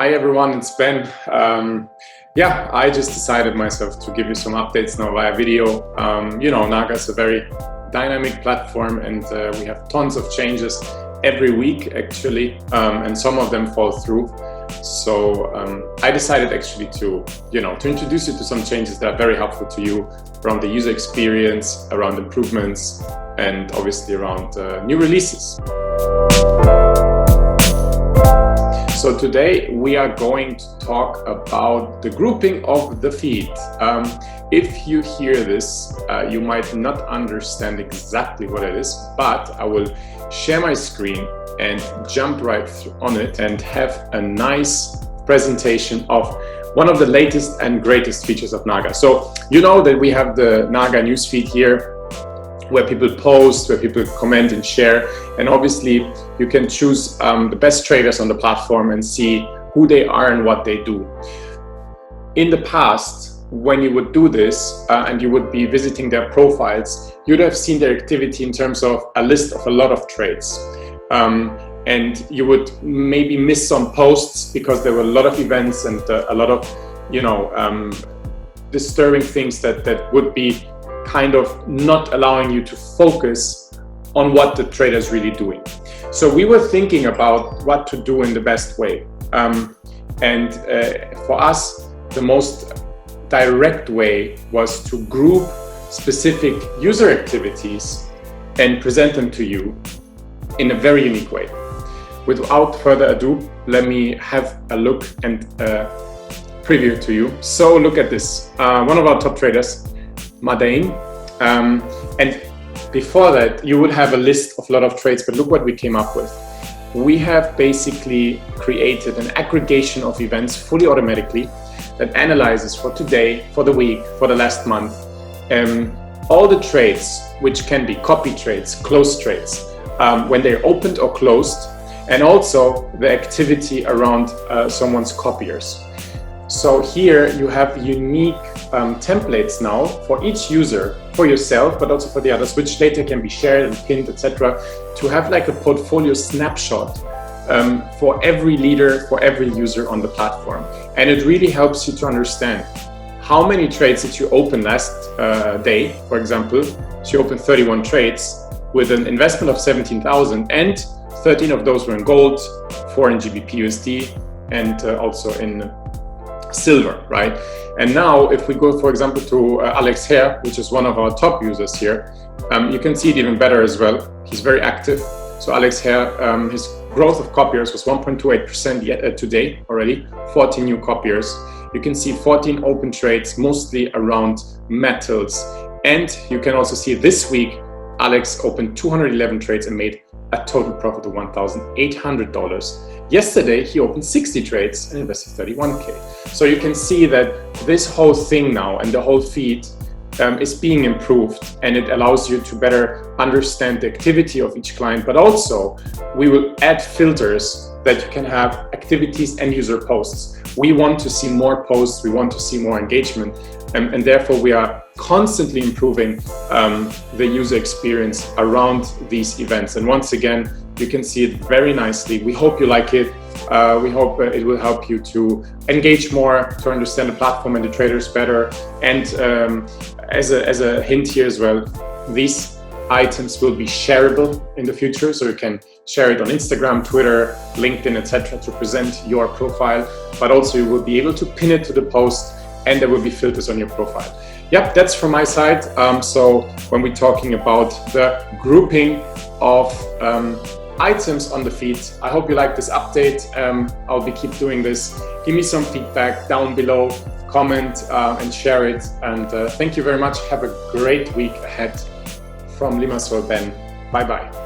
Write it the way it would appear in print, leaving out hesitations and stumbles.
Hi everyone, it's Ben. I just decided myself to give you some updates now via video. NAGA is a very dynamic platform and we have tons of changes every week actually, and some of them fall through. So I decided actually to introduce you to some changes that are very helpful to you around the user experience, around improvements, and obviously around new releases. So today we are going to talk about the grouping of the feed. If you hear this, you might not understand exactly what it is, but I will share my screen and jump right on it and have a nice presentation of one of the latest and greatest features of NAGA. So you know that we have the NAGA newsfeed here, where people post, where people comment and share, and obviously you can choose the best traders on the platform and see who they are and what they do. In the past, when you would do this and you would be visiting their profiles, you'd have seen their activity in terms of a list of a lot of trades. And you would maybe miss some posts because there were a lot of events and a lot of disturbing things that would be kind of not allowing you to focus on what the trader is really doing. So we were thinking about what to do in the best way. For us, the most direct way was to group specific user activities and present them to you in a very unique way. Without further ado, let me have a look and preview to you. So look at this, one of our top traders, Madain, and before that you would have a list of a lot of trades, but look what we came up with. We have basically created an aggregation of events fully automatically that analyzes for today, for the week, for the last month, all the trades, which can be copy trades, closed trades, when they're opened or closed, and also the activity around someone's copiers. So here you have unique templates now for each user, for yourself, but also for the others, which later can be shared and pinned, etc., to have like a portfolio snapshot for every leader, for every user on the platform. And it really helps you to understand how many trades did you open last day. For example, you opened 31 trades with an investment of 17,000, and 13 of those were in gold, 4 in GBP USD, and also in silver, right? And now if we go, for example, to Alex here, which is one of our top users here, you can see it even better as well. He's very active. So Alex here, his growth of copiers was 1.28% yet today already, 14 new copiers. You can see 14 open trades, mostly around metals. And you can also see this week, Alex opened 211 trades and made a total profit of $1,800. Yesterday, he opened 60 trades and invested 31K. So you can see that this whole thing now and the whole feed is being improved, and it allows you to better understand the activity of each client, but also we will add filters that you can have activities and user posts. We want to see more posts, we want to see more engagement, and therefore we are constantly improving the user experience around these events. And once again, you can see it very nicely. We hope you like it. We hope it will help you to engage more, to understand the platform and the traders better. And as a hint here as well, these items will be shareable in the future, so you can share it on Instagram, Twitter, LinkedIn, etc. to present your profile, but also you will be able to pin it to the post, and there will be filters on your profile. Yep, that's from my side. So when we're talking about the grouping of items on the feed, I hope you like this update. I'll keep doing this. Give me some feedback down below, comment and share it. And thank you very much. Have a great week ahead. From Limassol, Ben. Bye-bye.